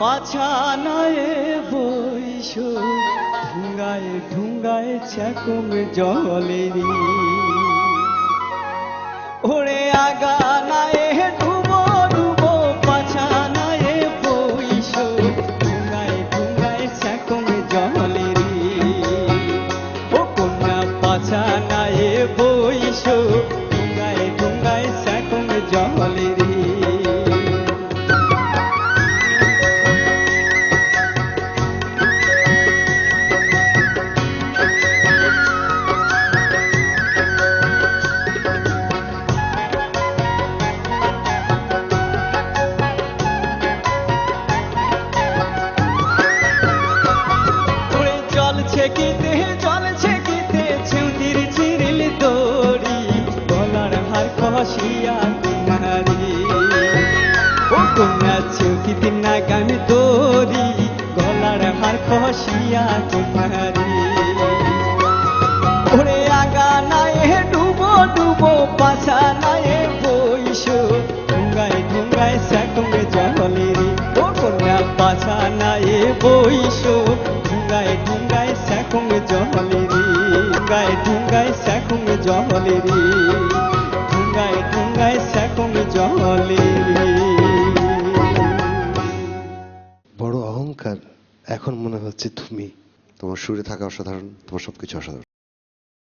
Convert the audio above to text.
পাছানায় বইস ঢুঙ্গায় ঢুঙ্গায় চাকুম জলেরি ওরে আগানায় ডুবো ডুবো পাছানায় বইস ঢুঙ্গায় ঢুঙ্গায় চাকুম জলেরি ও কন্যা পাছানায় বইস ঢুঙ্গায় ঢুঙ্গায় চাকুম জলেরি ছেকিতে জল ছেকিতে ছেউতির চিরিল দড়ি গলার হার খসিয়া কুমারি ও কন্যা ছেউতিতে নাগামি দড়ি গলার হার খসিয়া কুমারি ওরে আগা নাই ডুবো ডুবো পাছা নাই বইস ঢুঙ্গায় ঢুঙ্গায় সাকুমে জলেরি ও কন্যা পাছা নাই বইস ঢুঙ্গায় ঢুঙ্গায় সাকুম জলেরি ঢুঙ্গায় ঢুঙ্গায় সাকুম জলেরি ঢুঙ্গায় ঢুঙ্গায় সাকুম জলেরি। বড় অহংকার, এখন মনে হচ্ছে তুমি। তোমার সুরে থাকা অসাধারণ, তোমার সবকিছু অসাধারণ।